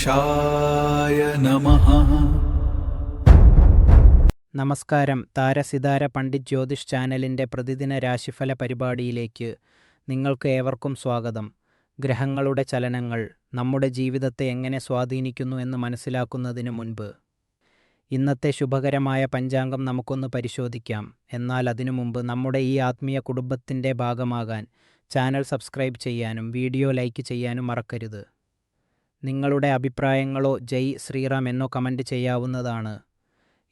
ഗണേശായ നമഃ. നമസ്കാരം. താരസിതാര പണ്ഡിറ്റ് ജ്യോതിഷ് ചാനലിൻ്റെ പ്രതിദിന രാശിഫല പരിപാടിയിലേക്ക് നിങ്ങൾക്ക് ഏവർക്കും സ്വാഗതം. ഗ്രഹങ്ങളുടെ ചലനങ്ങൾ നമ്മുടെ ജീവിതത്തെ എങ്ങനെ സ്വാധീനിക്കുന്നു എന്ന് മനസ്സിലാക്കുന്നതിന് മുൻപ് ഇന്നത്തെ ശുഭകരമായ പഞ്ചാംഗം നമുക്കൊന്ന് പരിശോധിക്കാം. എന്നാൽ അതിനു മുമ്പ് നമ്മുടെ ഈ ആത്മീയ കുടുംബത്തിൻ്റെ ഭാഗമാകാൻ ചാനൽ സബ്സ്ക്രൈബ് ചെയ്യാനും വീഡിയോ ലൈക്ക് ചെയ്യാനും മറക്കരുത്. നിങ്ങളുടെ അഭിപ്രായങ്ങളോ ജയ് ശ്രീറാം എന്നോ കമൻറ്റ് ചെയ്യാവുന്നതാണ്.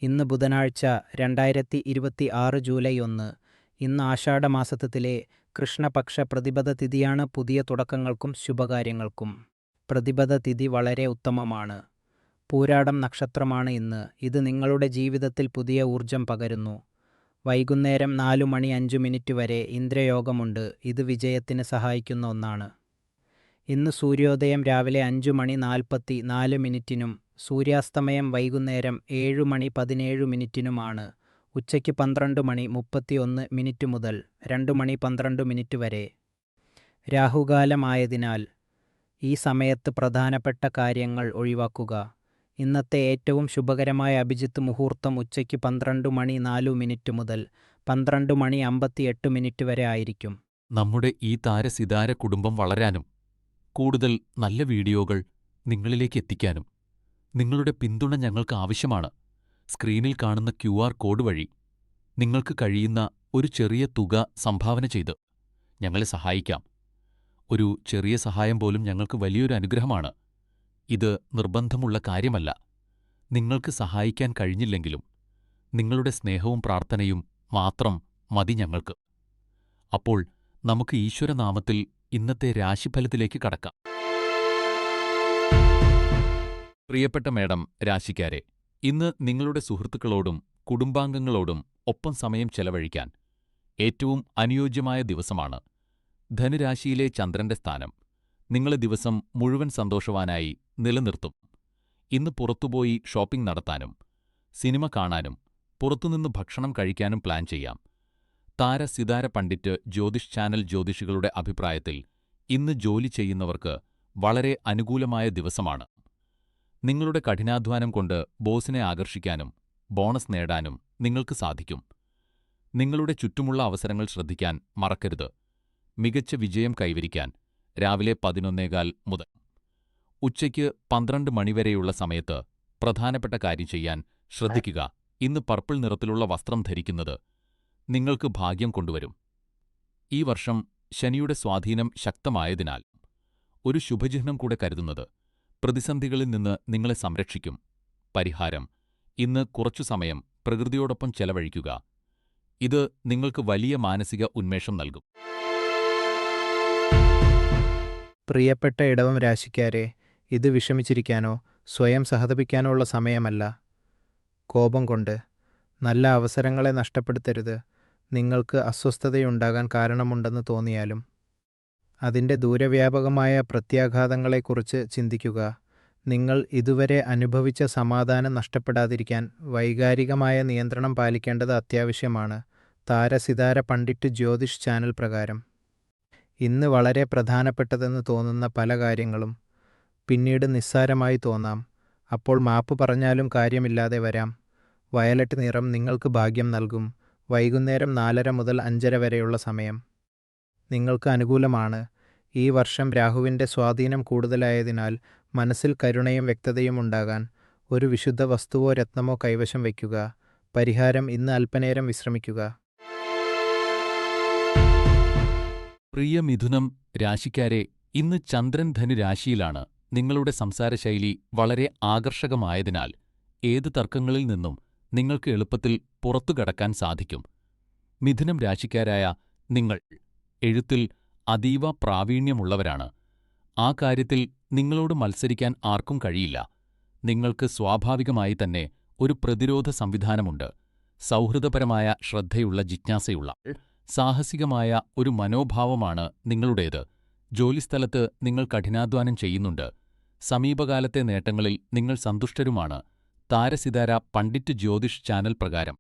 ഇന്ന് ബുധനാഴ്ച 2026 ജൂലൈ 1. ഇന്ന് ആഷാഢമാസത്തിലെ കൃഷ്ണപക്ഷ പ്രതിപദ തിഥിയാണ്. പുതിയ തുടക്കങ്ങൾക്കും ശുഭകാര്യങ്ങൾക്കും പ്രതിപദ തിഥി വളരെ ഉത്തമമാണ്. പൂരാടം നക്ഷത്രമാണ് ഇന്ന്. ഇത് നിങ്ങളുടെ ജീവിതത്തിൽ പുതിയ ഊർജം പകരുന്നു. വൈകുന്നേരം 4:05 വരെ ഇന്ദ്രയോഗമുണ്ട്. ഇത് വിജയത്തിന് സഹായിക്കുന്ന ഒന്നാണ്. ഇന്ന് സൂര്യോദയം രാവിലെ 5:44 സൂര്യാസ്തമയം വൈകുന്നേരം 7:17 ഉച്ചയ്ക്ക് 12:31 മുതൽ 2:12 വരെ. രാഹുകാലമായതിനാൽ ഈ സമയത്ത് പ്രധാനപ്പെട്ട കാര്യങ്ങൾ ഒഴിവാക്കുക. ഇന്നത്തെ ഏറ്റവും ശുഭകരമായ അഭിജിത്ത് മുഹൂർത്തം ഉച്ചയ്ക്ക് 12:04 മുതൽ 12:58 വരെ ആയിരിക്കും. നമ്മുടെ ഈ താരസിതാര കുടുംബം വളരാനും കൂടുതൽ നല്ല വീഡിയോകൾ നിങ്ങളിലേക്ക് എത്തിക്കാനും നിങ്ങളുടെ പിന്തുണ ഞങ്ങൾക്ക് ആവശ്യമാണ്. സ്ക്രീനിൽ കാണുന്ന QR കോഡ് വഴി നിങ്ങൾക്ക് കഴിയുന്ന ഒരു ചെറിയ തുക സംഭാവന ചെയ്ത് ഞങ്ങളെ സഹായിക്കാം. ഒരു ചെറിയ സഹായം പോലും ഞങ്ങൾക്ക് വലിയൊരു അനുഗ്രഹമാണ്. ഇത് നിർബന്ധമുള്ള കാര്യമല്ല. നിങ്ങൾക്ക് സഹായിക്കാൻ കഴിഞ്ഞില്ലെങ്കിലും നിങ്ങളുടെ സ്നേഹവും പ്രാർത്ഥനയും മാത്രം മതി ഞങ്ങൾക്ക്. അപ്പോൾ നമുക്ക് ഈശ്വരനാമത്തിൽ ഇന്നത്തെ രാശിഫലത്തിലേക്ക് കടക്കാം. പ്രിയപ്പെട്ട മേഡം രാശിക്കാരെ, ഇന്ന് നിങ്ങളുടെ സുഹൃത്തുക്കളോടും കുടുംബാംഗങ്ങളോടും ഒപ്പം സമയം ചെലവഴിക്കാൻ ഏറ്റവും അനുയോജ്യമായ ദിവസമാണ്. ധനുരാശിയിലെ ചന്ദ്രന്റെ സ്ഥാനം നിങ്ങളെ ദിവസം മുഴുവൻ സന്തോഷവാനായി നിലനിർത്തും. ഇന്ന് പുറത്തുപോയി ഷോപ്പിംഗ് നടത്താനും സിനിമ കാണാനും പുറത്തുനിന്ന് ഭക്ഷണം കഴിക്കാനും പ്ലാൻ ചെയ്യാം. താരസിതാര പണ്ഡിറ്റ് ജ്യോതിഷ് ചാനൽ ജ്യോതിഷികളുടെ അഭിപ്രായത്തിൽ ഇന്ന് ജോലി ചെയ്യുന്നവർക്ക് വളരെ അനുകൂലമായ ദിവസമാണ്. നിങ്ങളുടെ കഠിനാധ്വാനം കൊണ്ട് ബോസിനെ ആകർഷിക്കാനും ബോണസ് നേടാനും നിങ്ങൾക്ക് സാധിക്കും. നിങ്ങളുടെ ചുറ്റുമുള്ള അവസരങ്ങൾ ശ്രദ്ധിക്കാൻ മറക്കരുത്. മികച്ച വിജയം കൈവരിക്കാൻ രാവിലെ 11:15 മുതൽ ഉച്ചയ്ക്ക് 12 മണിവരെയുള്ള സമയത്ത് പ്രധാനപ്പെട്ട കാര്യം ചെയ്യാൻ ശ്രദ്ധിക്കുക. ഇന്ന് പർപ്പിൾ നിറത്തിലുള്ള വസ്ത്രം ധരിക്കുന്നത് നിങ്ങൾക്ക് ഭാഗ്യം കൊണ്ടുവരും. ഈ വർഷം ശനിയുടെ സ്വാധീനം ശക്തമായതിനാൽ ഒരു ശുഭചിഹ്നം കൂടെ കരുതുന്നത് പ്രതിസന്ധികളിൽ നിന്ന് നിങ്ങളെ സംരക്ഷിക്കും. പരിഹാരം: ഇന്ന് കുറച്ചു സമയം പ്രകൃതിയോടൊപ്പം ചെലവഴിക്കുക. ഇത് നിങ്ങൾക്ക് വലിയ മാനസിക ഉന്മേഷം നൽകും. പ്രിയപ്പെട്ട ഇടവം രാശിക്കാരെ, ഇത് വിഷമിച്ചിരിക്കാനോ സ്വയം സഹതപിക്കാനോ ഉള്ള സമയമല്ല. കോപം കൊണ്ട് നല്ല അവസരങ്ങളെ നഷ്ടപ്പെടുത്തരുത്. നിങ്ങൾക്ക് അസ്വസ്ഥതയുണ്ടാകാൻ കാരണമുണ്ടെന്ന് തോന്നിയാലും അതിൻ്റെ ദൂരവ്യാപകമായ പ്രത്യാഘാതങ്ങളെക്കുറിച്ച് ചിന്തിക്കുക. നിങ്ങൾ ഇതുവരെ അനുഭവിച്ച സമാധാനം നഷ്ടപ്പെടാതിരിക്കാൻ വൈകാരികമായ നിയന്ത്രണം പാലിക്കേണ്ടത് അത്യാവശ്യമാണ്. താരസിതാര പണ്ഡിറ്റ് ജ്യോതിഷ് ചാനൽ പ്രകാരം ഇന്ന് വളരെ പ്രധാനപ്പെട്ടതെന്ന് തോന്നുന്ന പല കാര്യങ്ങളും പിന്നീട് നിസ്സാരമായി തോന്നാം. അപ്പോൾ മാപ്പ് പറഞ്ഞാലും കാര്യമില്ലാതെ വരാം. വയലറ്റ് നിറം നിങ്ങൾക്ക് ഭാഗ്യം നൽകും. വൈകുന്നേരം 4:30 മുതൽ 5:30 വരെയുള്ള സമയം നിങ്ങൾക്ക് അനുകൂലമാണ്. ഈ വർഷം രാഹുവിൻ്റെ സ്വാധീനം കൂടുതലായതിനാൽ മനസ്സിൽ കരുണയും വ്യക്തതയും ഉണ്ടാകാൻ ഒരു വിശുദ്ധ വസ്തുവോ രത്നമോ കൈവശം വയ്ക്കുക. പരിഹാരം: ഇന്ന് അല്പനേരം വിശ്രമിക്കുക. പ്രിയ മിഥുനം രാശിക്കാരെ, ഇന്ന് ചന്ദ്രൻ ധനുരാശിയിലാണ്. നിങ്ങളുടെ സംസാരശൈലി വളരെ ആകർഷകമായതിനാൽ ഏത് തർക്കങ്ങളിൽ നിന്നും നിങ്ങൾക്ക് എളുപ്പത്തിൽ പുറത്തുകടക്കാൻ സാധിക്കും. മിഥുനം രാശിക്കാരായ നിങ്ങൾ എഴുത്തിൽ അതീവ പ്രാവീണ്യമുള്ളവരാണ്. ആ കാര്യത്തിൽ നിങ്ങളോട് മത്സരിക്കാൻ ആർക്കും കഴിയില്ല. നിങ്ങൾക്ക് സ്വാഭാവികമായി തന്നെ ഒരു പ്രതിരോധ സംവിധാനമുണ്ട്. സൗഹൃദപരമായ ശ്രദ്ധയുള്ള ജിജ്ഞാസയുള്ള സാഹസികമായ ഒരു മനോഭാവമാണ് നിങ്ങളുടേത്. ജോലിസ്ഥലത്ത് നിങ്ങൾ കഠിനാധ്വാനം ചെയ്യുന്നുണ്ട്. സമീപകാലത്തെ നേട്ടങ്ങളിൽ നിങ്ങൾ സന്തുഷ്ടരുമാണ്. താരസിതാര പണ്ഡിറ്റ് ജ്യോതിഷ് ചാനൽ പ്രകാരം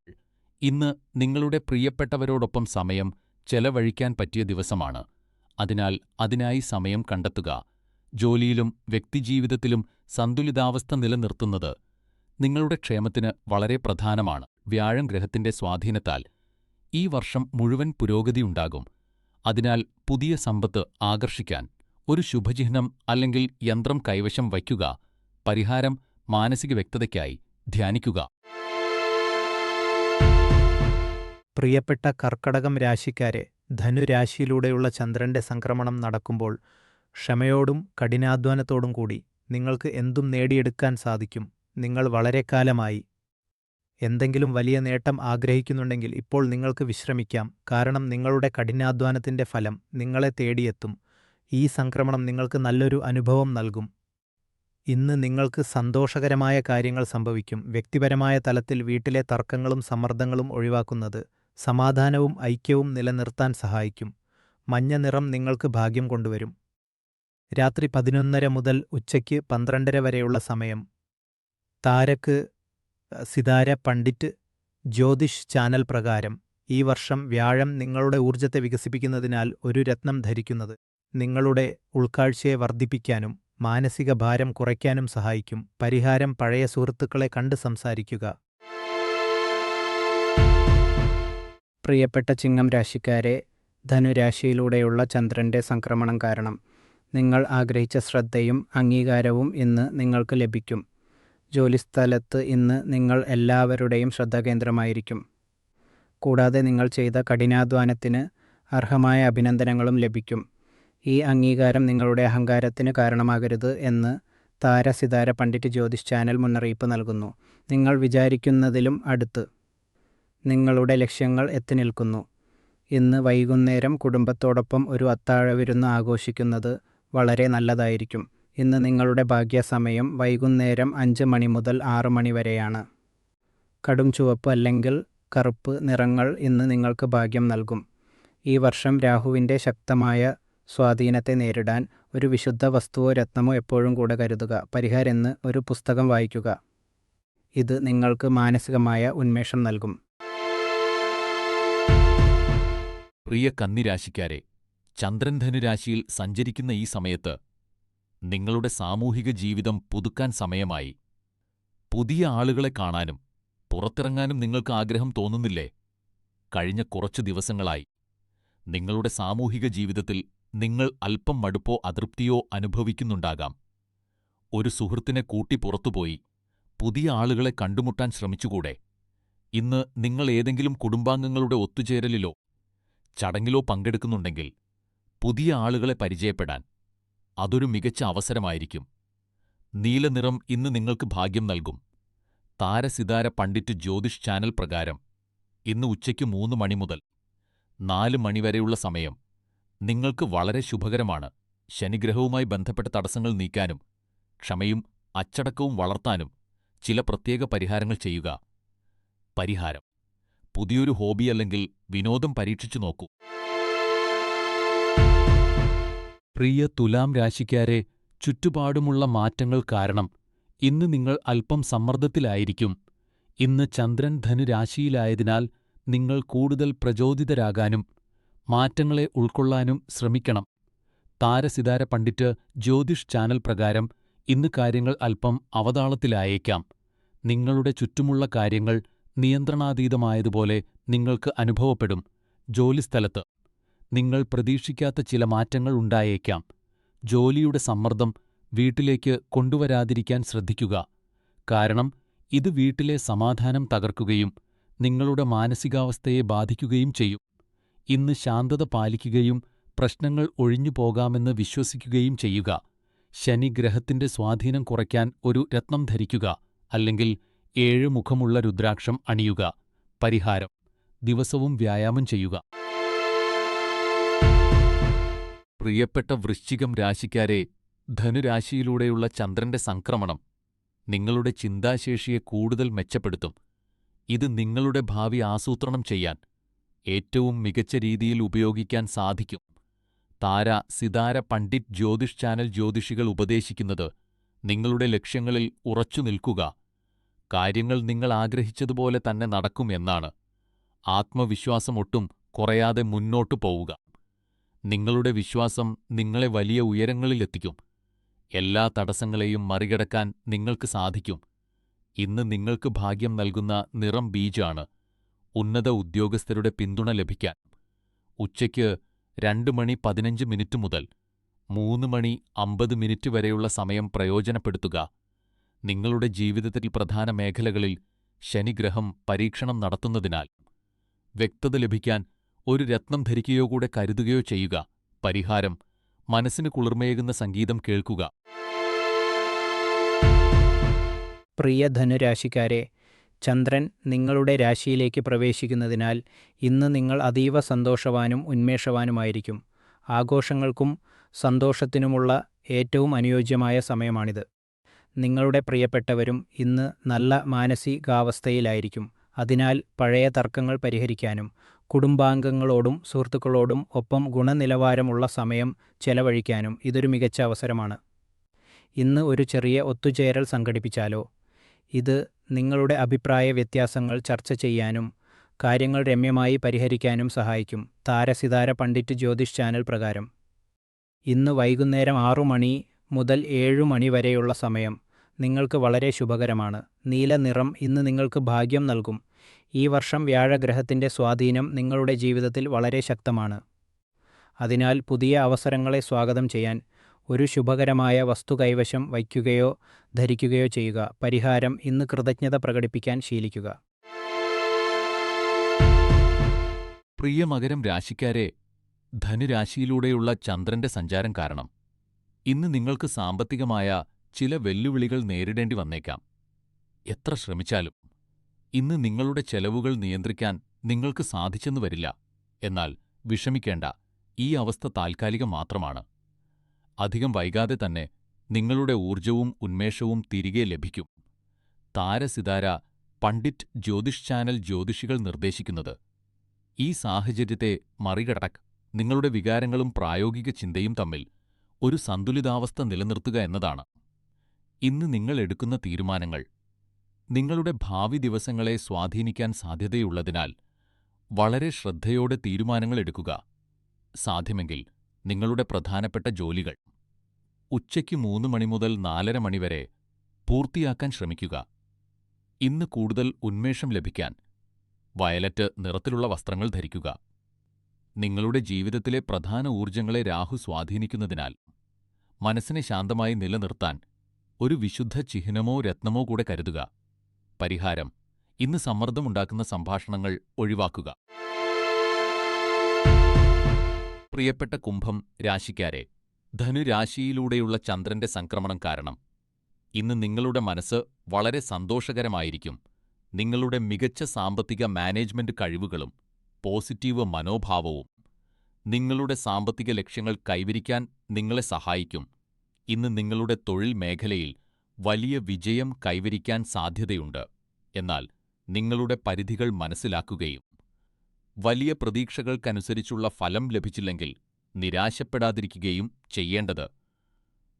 ഇന്ന് നിങ്ങളുടെ പ്രിയപ്പെട്ടവരോടൊപ്പം സമയം ചെലവഴിക്കാൻ പറ്റിയ ദിവസമാണ്. അതിനാൽ അതിനായി സമയം കണ്ടെത്തുക. ജോലിയിലും വ്യക്തിജീവിതത്തിലും സന്തുലിതാവസ്ഥ നിലനിർത്തുന്നത് നിങ്ങളുടെ ക്ഷേമത്തിന് വളരെ പ്രധാനമാണ്. വ്യാഴം ഗ്രഹത്തിന്റെ സ്വാധീനത്താൽ ഈ വർഷം മുഴുവൻ പുരോഗതിയുണ്ടാകും. അതിനാൽ പുതിയ സമ്പത്ത് ആകർഷിക്കാൻ ഒരു ശുഭചിഹ്നം അല്ലെങ്കിൽ യന്ത്രം കൈവശം വയ്ക്കുക. പരിഹാരം മാനസിക വ്യക്തതയ്ക്കായി ധ്യാനിക്കുക. പ്രിയപ്പെട്ട കർക്കടകം രാശിക്കാരെ, ധനുരാശിയിലൂടെയുള്ള ചന്ദ്രന്റെ സംക്രമണം നടക്കുമ്പോൾ ക്ഷമയോടും കഠിനാധ്വാനത്തോടും കൂടി നിങ്ങൾക്ക് എന്തും നേടിയെടുക്കാൻ സാധിക്കും. നിങ്ങൾ വളരെക്കാലമായി എന്തെങ്കിലും വലിയ നേട്ടം ആഗ്രഹിക്കുന്നുണ്ടെങ്കിൽ ഇപ്പോൾ നിങ്ങൾക്ക് വിശ്രമിക്കാം. കാരണം നിങ്ങളുടെ കഠിനാധ്വാനത്തിന്റെ ഫലം നിങ്ങളെ തേടിയെത്തും. ഈ സംക്രമണം നിങ്ങൾക്ക് നല്ലൊരു അനുഭവം നൽകും. ഇന്ന് നിങ്ങൾക്ക് സന്തോഷകരമായ കാര്യങ്ങൾ സംഭവിക്കും. വ്യക്തിപരമായ തലത്തിൽ വീട്ടിലെ തർക്കങ്ങളും സമ്മർദ്ദങ്ങളും ഒഴിവാക്കുന്നത് സമാധാനവും ഐക്യവും നിലനിർത്താൻ സഹായിക്കും. മഞ്ഞ നിറം നിങ്ങൾക്ക് ഭാഗ്യം കൊണ്ടുവരും. രാത്രി 11:30 മുതൽ ഉച്ചയ്ക്ക് 12:30 വരെയുള്ള സമയം താരക്ക് സിതാര പണ്ഡിറ്റ് ജ്യോതിഷ് ചാനൽ പ്രകാരം ഈ വർഷം വ്യാഴം നിങ്ങളുടെ ഊർജ്ജത്തെ വികസിപ്പിക്കുന്നതിനാൽ ഒരു രത്നം ധരിക്കുന്നത് നിങ്ങളുടെ ഉൾക്കാഴ്ചയെ വർദ്ധിപ്പിക്കാനും മാനസിക ഭാരം കുറയ്ക്കാനും സഹായിക്കും. പരിഹാരം പഴയ സുഹൃത്തുക്കളെ കണ്ട് സംസാരിക്കുക. പ്രിയപ്പെട്ട ചിങ്ങം രാശിക്കാരെ, ധനുരാശിയിലൂടെയുള്ള ചന്ദ്രന്റെ സംക്രമണം കാരണം നിങ്ങൾ ആഗ്രഹിച്ച ശ്രദ്ധയും അംഗീകാരവും ഇന്ന് നിങ്ങൾക്ക് ലഭിക്കും. ജോലിസ്ഥലത്ത് ഇന്ന് നിങ്ങൾ എല്ലാവരുടെയും ശ്രദ്ധാകേന്ദ്രമായിരിക്കും. കൂടാതെ നിങ്ങൾ ചെയ്ത കഠിനാധ്വാനത്തിന് അർഹമായ അഭിനന്ദനങ്ങളും ലഭിക്കും. ഈ അംഗീകാരം നിങ്ങളുടെ അഹങ്കാരത്തിന് കാരണമാകരുത് എന്ന് താരസിതാര പണ്ഡിറ്റ് ജ്യോതിഷ് ചാനൽ മുന്നറിയിപ്പ് നൽകുന്നു. നിങ്ങൾ വിചാരിക്കുന്നതിലും അടുത്ത് നിങ്ങളുടെ ലക്ഷ്യങ്ങൾ എത്തി നിൽക്കുന്നു. ഇന്ന് വൈകുന്നേരം കുടുംബത്തോടൊപ്പം ഒരു അത്താഴവിരുന്ന് ആഘോഷിക്കുന്നത് വളരെ നല്ലതായിരിക്കും. ഇന്ന് നിങ്ങളുടെ ഭാഗ്യസമയം വൈകുന്നേരം 5 മണി മുതൽ 6 മണി വരെയാണ്. കടും ചുവപ്പ് അല്ലെങ്കിൽ കറുപ്പ് നിറങ്ങൾ ഇന്ന് നിങ്ങൾക്ക് ഭാഗ്യം നൽകും. ഈ വർഷം രാഹുവിൻ്റെ ശക്തമായ സ്വാധീനത്തെ നേരിടാൻ ഒരു വിശുദ്ധ വസ്തുവോ രത്നമോ എപ്പോഴും കൂടെ കരുതുക. പരിഹാരം ഇന്ന് ഒരു പുസ്തകം വായിക്കുക. ഇത് നിങ്ങൾക്ക് മാനസികമായ ഉന്മേഷം നൽകും. പ്രിയ കന്നിരാശിക്കാരെ, ചന്ദ്രൻ ധനുരാശിയിൽ സഞ്ചരിക്കുന്ന ഈ സമയത്ത് നിങ്ങളുടെ സാമൂഹിക ജീവിതം പുതുക്കാൻ സമയമായി. പുതിയ ആളുകളെ കാണാനും പുറത്തിറങ്ങാനും നിങ്ങൾക്ക് ആഗ്രഹം തോന്നുന്നില്ലേ? കഴിഞ്ഞ കുറച്ചു ദിവസങ്ങളായി നിങ്ങളുടെ സാമൂഹിക ജീവിതത്തിൽ നിങ്ങൾ അല്പം മടുപ്പോ അതൃപ്തിയോ അനുഭവിക്കുന്നുണ്ടാകാം. ഒരു സുഹൃത്തിനെ കൂട്ടി പുറത്തുപോയി പുതിയ ആളുകളെ കണ്ടുമുട്ടാൻ ശ്രമിച്ചുകൂടെ? ഇന്ന് നിങ്ങൾ ഏതെങ്കിലും കുടുംബാംഗങ്ങളുടെ ഒത്തുചേരലിലോ ചടങ്ങിലോ പങ്കെടുക്കുന്നുണ്ടെങ്കിൽ പുതിയ ആളുകളെ പരിചയപ്പെടാൻ അതൊരു മികച്ച അവസരമായിരിക്കും. നീലനിറം ഇന്ന് നിങ്ങൾക്ക് ഭാഗ്യം നൽകും. താരസിതാര പണ്ഡിറ്റ് ജ്യോതിഷ് ചാനൽ പ്രകാരം ഇന്ന് ഉച്ചയ്ക്ക് 3 മണി മുതൽ 4 മണി വരെയുള്ള സമയം നിങ്ങൾക്ക് വളരെ ശുഭകരമാണ്. ശനിഗ്രഹവുമായി ബന്ധപ്പെട്ട തടസ്സങ്ങൾ നീക്കാനും ക്ഷമയും അച്ചടക്കവും വളർത്താനും ചില പ്രത്യേക പരിഹാരങ്ങൾ ചെയ്യുക. പരിഹാരം: പുതിയൊരു ഹോബി അല്ലെങ്കിൽ വിനോദം പരീക്ഷിച്ചു നോക്കൂ. പ്രിയ തുലാം രാശിക്കാരെ, ചുറ്റുപാടുമുള്ള മാറ്റങ്ങൾ കാരണം ഇന്ന് നിങ്ങൾ അല്പം സമ്മർദ്ദത്തിലായിരിക്കും. ഇന്ന് ചന്ദ്രൻ ധനുരാശിയിലായതിനാൽ നിങ്ങൾ കൂടുതൽ പ്രചോദിതരാകാനും മാറ്റങ്ങളെ ഉൾക്കൊള്ളാനും ശ്രമിക്കണം. താരസിതാര പണ്ഡിറ്റ് ജ്യോതിഷ് ചാനൽ പ്രകാരം ഇന്ന് കാര്യങ്ങൾ അല്പം അവതാളത്തിലായേക്കാം. നിങ്ങളുടെ ചുറ്റുമുള്ള കാര്യങ്ങൾ നിയന്ത്രണാതീതമായതുപോലെ നിങ്ങൾക്ക് അനുഭവപ്പെടും. ജോലിസ്ഥലത്ത് നിങ്ങൾ പ്രതീക്ഷിക്കാത്ത ചില മാറ്റങ്ങൾ ഉണ്ടായേക്കാം. ജോലിയുടെ സമ്മർദ്ദം വീട്ടിലേക്ക് കൊണ്ടുവരാതിരിക്കാൻ ശ്രദ്ധിക്കുക. കാരണം ഇത് വീട്ടിലെ സമാധാനം തകർക്കുകയും നിങ്ങളുടെ മാനസികാവസ്ഥയെ ബാധിക്കുകയും ചെയ്യും. ഇന്ന് ശാന്തത പാലിക്കുകയും പ്രശ്നങ്ങൾ ഒഴിഞ്ഞു പോകാമെന്ന് വിശ്വസിക്കുകയും ചെയ്യുക. ശനി ഗ്രഹത്തിന്റെ സ്വാധീനം കുറയ്ക്കാൻ ഒരു രത്നം ധരിക്കുക, അല്ലെങ്കിൽ 7 മുഖമുള്ള രുദ്രാക്ഷം അണിയുക. പരിഹാരം: ദിവസവും വ്യായാമം ചെയ്യുക. പ്രിയപ്പെട്ട വൃശ്ചികം രാശിക്കാരെ, ധനുരാശിയിലൂടെയുള്ള ചന്ദ്രന്റെ സംക്രമണം നിങ്ങളുടെ ചിന്താശേഷിയെ കൂടുതൽ മെച്ചപ്പെടുത്തും. ഇത് നിങ്ങളുടെ ഭാവി ആസൂത്രണം ചെയ്യാൻ ഏറ്റവും മികച്ച രീതിയിൽ ഉപയോഗിക്കാൻ സാധിക്കും. താര സിതാര പണ്ഡിറ്റ് ജ്യോതിഷ് ചാനൽ ജ്യോതിഷികൾ ഉപദേശിക്കുന്നത് നിങ്ങളുടെ ലക്ഷ്യങ്ങളിൽ ഉറച്ചു നിൽക്കുക. കാര്യങ്ങൾ നിങ്ങൾ ആഗ്രഹിച്ചതുപോലെ തന്നെ നടക്കും എന്നാണ്. ആത്മവിശ്വാസം ഒട്ടും കുറയാതെ മുന്നോട്ടു പോവുക. നിങ്ങളുടെ വിശ്വാസം നിങ്ങളെ വലിയ ഉയരങ്ങളിലെത്തിക്കും. എല്ലാ തടസ്സങ്ങളെയും മറികടക്കാൻ നിങ്ങൾക്ക് സാധിക്കും. ഇന്ന് നിങ്ങൾക്ക് ഭാഗ്യം നൽകുന്ന നിറം ബീജാണ്. ഉന്നത ഉദ്യോഗസ്ഥരുടെ പിന്തുണ ലഭിക്കാൻ ഉച്ചയ്ക്ക് 2:15 മുതൽ 3:50 വരെയുള്ള സമയം പ്രയോജനപ്പെടുത്തുക. നിങ്ങളുടെ ജീവിതത്തിൽ പ്രധാന മേഖലകളിൽ ശനിഗ്രഹം പരീക്ഷണം നടത്തുന്നതിനാൽ വ്യക്തത ലഭിക്കാൻ ഒരു രത്നം ധരിക്കുകയോ കൂടെ കരുതുകയോ ചെയ്യുക. പരിഹാരം: മനസ്സിന് കുളിർമയേകുന്ന സംഗീതം കേൾക്കുക. പ്രിയ ധനുരാശിക്കാരെ, ചന്ദ്രൻ നിങ്ങളുടെ രാശിയിലേക്ക് പ്രവേശിക്കുന്നതിനാൽ ഇന്ന് നിങ്ങൾ അതീവ സന്തോഷവാനും ഉന്മേഷവാനുമായിരിക്കും. ആഘോഷങ്ങൾക്കും സന്തോഷത്തിനുമുള്ള ഏറ്റവും അനുയോജ്യമായ സമയമാണിത്. നിങ്ങളുടെ പ്രിയപ്പെട്ടവരും ഇന്ന് നല്ല മാനസികാവസ്ഥയിലായിരിക്കും. അതിനാൽ പഴയ തർക്കങ്ങൾ പരിഹരിക്കാനും കുടുംബാംഗങ്ങളോടും സുഹൃത്തുക്കളോടും ഒപ്പം ഗുണനിലവാരമുള്ള സമയം ചെലവഴിക്കാനും ഇതൊരു മികച്ച അവസരമാണ്. ഇന്ന് ഒരു ചെറിയ ഒത്തുചേരൽ സംഘടിപ്പിച്ചാലോ? ഇത് നിങ്ങളുടെ അഭിപ്രായ വ്യത്യാസങ്ങൾ ചർച്ച ചെയ്യാനും കാര്യങ്ങൾ രമ്യമായി പരിഹരിക്കാനും സഹായിക്കും. താരസിതാര പണ്ഡിറ്റ് ജ്യോതിഷ് ചാനൽ പ്രകാരം ഇന്ന് വൈകുന്നേരം 6 മണി മുതൽ 7 മണി വരെയുള്ള സമയം നിങ്ങൾക്ക് വളരെ ശുഭകരമാണ്. നീല നിറം ഇന്ന് നിങ്ങൾക്ക് ഭാഗ്യം നൽകും. ഈ വർഷം വ്യാഴഗ്രഹത്തിൻ്റെ സ്വാധീനം നിങ്ങളുടെ ജീവിതത്തിൽ വളരെ ശക്തമാണ്. അതിനാൽ പുതിയ അവസരങ്ങളെ സ്വാഗതം ചെയ്യാൻ ഒരു ശുഭകരമായ വസ്തു കൈവശം വയ്ക്കുകയോ ധരിക്കുകയോ ചെയ്യുക. പരിഹാരം: ഇന്ന് കൃതജ്ഞത പ്രകടിപ്പിക്കാൻ ശീലിക്കുക. പ്രിയ മകരം രാശിക്കാരെ, ധനുരാശിയിലൂടെയുള്ള ചന്ദ്രന്റെ സഞ്ചാരം കാരണം ഇന്ന് നിങ്ങൾക്ക് സാമ്പത്തികമായ ചില വെല്ലുവിളികൾ നേരിടേണ്ടി വന്നേക്കാം. എത്ര ശ്രമിച്ചാലും ഇന്ന് നിങ്ങളുടെ ചെലവുകൾ നിയന്ത്രിക്കാൻ നിങ്ങൾക്ക് സാധിച്ചെന്നു വരില്ല. എന്നാൽ വിഷമിക്കേണ്ട, ഈ അവസ്ഥ താൽക്കാലികം മാത്രമാണ്. അധികം വൈകാതെ തന്നെ നിങ്ങളുടെ ഊർജവും ഉന്മേഷവും തിരികെ ലഭിക്കും. താരസിതാര പണ്ഡിറ്റ് ജ്യോതിഷ് ചാനൽ ജ്യോതിഷികൾ നിർദ്ദേശിക്കുന്നത് ഈ സാഹചര്യത്തെ മറികടക്ക് നിങ്ങളുടെ വികാരങ്ങളും പ്രായോഗിക ചിന്തയും തമ്മിൽ ഒരു സന്തുലിതാവസ്ഥ നിലനിർത്തുക എന്നതാണ്. ഇന്ന് നിങ്ങൾ എടുക്കുന്ന തീരുമാനങ്ങൾ നിങ്ങളുടെ ഭാവി ദിവസങ്ങളെ സ്വാധീനിക്കാൻ സാധ്യതയുള്ളതിനാൽ വളരെ ശ്രദ്ധയോടെ തീരുമാനങ്ങൾ എടുക്കുക. സാധ്യമെങ്കിൽ നിങ്ങളുടെ പ്രധാനപ്പെട്ട ജോലികൾ ഉച്ചയ്ക്ക് 3 മണി മുതൽ 4:30 മണി വരെ പൂർത്തിയാക്കാൻ ശ്രമിക്കുക. ഇന്ന് കൂടുതൽ ഉന്മേഷം ലഭിക്കാൻ വയലറ്റ് നിറത്തിലുള്ള വസ്ത്രങ്ങൾ ധരിക്കുക. നിങ്ങളുടെ ജീവിതത്തിലെ പ്രധാന ഊർജങ്ങളെ രാഹു സ്വാധീനിക്കുന്നതിനാൽ മനസ്സിനെ ശാന്തമായി നിലനിർത്താൻ ഒരു വിശുദ്ധ ചിഹ്നമോ രത്നമോ കൂടെ കരുതുക. പരിഹാരം: ഇന്ന് സമ്മർദ്ദമുണ്ടാക്കുന്ന സംഭാഷണങ്ങൾ ഒഴിവാക്കുക. പ്രിയപ്പെട്ട കുംഭം രാശിക്കാരെ, ധനുരാശിയിലൂടെയുള്ള ചന്ദ്രന്റെ സംക്രമണം കാരണം ഇന്ന് നിങ്ങളുടെ മനസ്സ് വളരെ സന്തോഷകരമായിരിക്കും. നിങ്ങളുടെ മികച്ച സാമ്പത്തിക മാനേജ്മെന്റ് കഴിവുകളും പോസിറ്റീവ് മനോഭാവവും നിങ്ങളുടെ സാമ്പത്തിക ലക്ഷ്യങ്ങൾ കൈവരിക്കാൻ നിങ്ങളെ സഹായിക്കും. ഇന്ന് നിങ്ങളുടെ തൊഴിൽ മേഖലയിൽ വലിയ വിജയം കൈവരിക്കാൻ സാധ്യതയുണ്ട്. എന്നാൽ നിങ്ങളുടെ പരിധികൾ മനസ്സിലാക്കുകയും വലിയ പ്രതീക്ഷകൾക്കനുസരിച്ചുള്ള ഫലം ലഭിച്ചില്ലെങ്കിൽ നിരാശപ്പെടാതിരിക്കുകയും ചെയ്യേണ്ടത്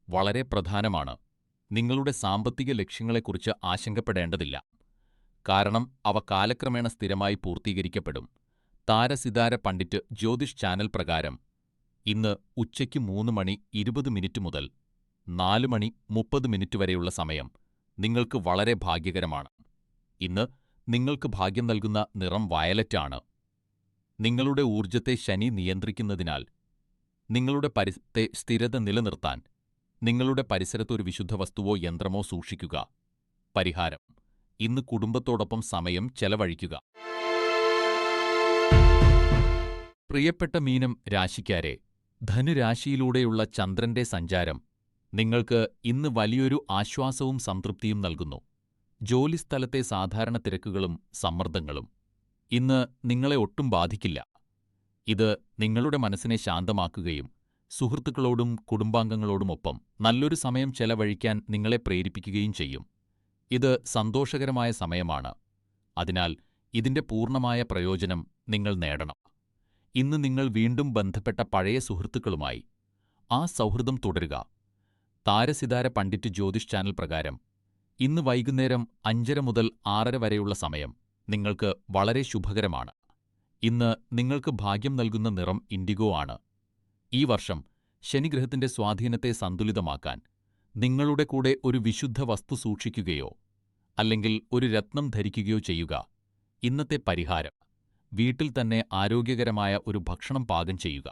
വളരെ പ്രധാനമാണ്. നിങ്ങളുടെ സാമ്പത്തിക ലക്ഷ്യങ്ങളെക്കുറിച്ച് ആശങ്കപ്പെടേണ്ടതില്ല. കാരണം അവ കാലക്രമേണ സ്ഥിരമായി പൂർത്തീകരിക്കപ്പെടും. താരസിതാര പണ്ഡിറ്റ് ജ്യോതിഷ് ചാനൽ പ്രകാരം ഇന്ന് ഉച്ചയ്ക്ക് 3:20 മുതൽ 4:30 വരെയുള്ള സമയം നിങ്ങൾക്ക് വളരെ ഭാഗ്യകരമാണ്. ഇന്ന് നിങ്ങൾക്ക് ഭാഗ്യം നൽകുന്ന നിറം വയലറ്റാണ്. നിങ്ങളുടെ ഊർജത്തെ ശനി നിയന്ത്രിക്കുന്നതിനാൽ നിങ്ങളുടെ പരിസരത്തെ സ്ഥിരത നിലനിർത്താൻ നിങ്ങളുടെ പരിസരത്ത് ഒരു വിശുദ്ധ വസ്തുവോ യന്ത്രമോ സൂക്ഷിക്കുക. പരിഹാരം: ഇന്ന് കുടുംബത്തോടൊപ്പം സമയം ചെലവഴിക്കുക. പ്രിയപ്പെട്ട മീനം രാശിക്കാരെ, ധനുരാശിയിലൂടെയുള്ള ചന്ദ്രന്റെ സഞ്ചാരം നിങ്ങൾക്ക് ഇന്ന് വലിയൊരു ആശ്വാസവും സംതൃപ്തിയും നൽകുന്നു. ജോലിസ്ഥലത്തെ സാധാരണ തിരക്കുകളും സമ്മർദ്ദങ്ങളും ഇന്ന് നിങ്ങളെ ഒട്ടും ബാധിക്കില്ല. ഇത് നിങ്ങളുടെ മനസ്സിനെ ശാന്തമാക്കുകയും സുഹൃത്തുക്കളോടും കുടുംബാംഗങ്ങളോടുമൊപ്പം നല്ലൊരു സമയം ചെലവഴിക്കാൻ നിങ്ങളെ പ്രേരിപ്പിക്കുകയും ചെയ്യും. ഇത് സന്തോഷകരമായ സമയമാണ്. അതിനാൽ ഇതിന്റെ പൂർണ്ണമായ പ്രയോജനം നിങ്ങൾ നേടണം. ഇന്ന് നിങ്ങൾ വീണ്ടും ബന്ധപ്പെട്ട പഴയ സുഹൃത്തുക്കളുമായി ആ സൗഹൃദം തുടരുക. താരസിതാര പണ്ഡിറ്റ് ജ്യോതിഷ് ചാനൽ പ്രകാരം ഇന്ന് വൈകുന്നേരം 5:30 മുതൽ 6:30 വരെയുള്ള സമയം നിങ്ങൾക്ക് വളരെ ശുഭകരമാണ്. ഇന്ന് നിങ്ങൾക്ക് ഭാഗ്യം നൽകുന്ന നിറം ഇൻഡിഗോ ആണ്. ഈ വർഷം ശനിഗ്രഹത്തിന്റെ സ്വാധീനത്തെ സന്തുലിതമാക്കാൻ നിങ്ങളുടെ കൂടെ ഒരു വിശുദ്ധ വസ്തു സൂക്ഷിക്കുകയോ അല്ലെങ്കിൽ ഒരു രത്നം ധരിക്കുകയോ ചെയ്യുക. ഇന്നത്തെ പരിഹാരം: വീട്ടിൽ തന്നെ ആരോഗ്യകരമായ ഒരു ഭക്ഷണം പാകം ചെയ്യുക.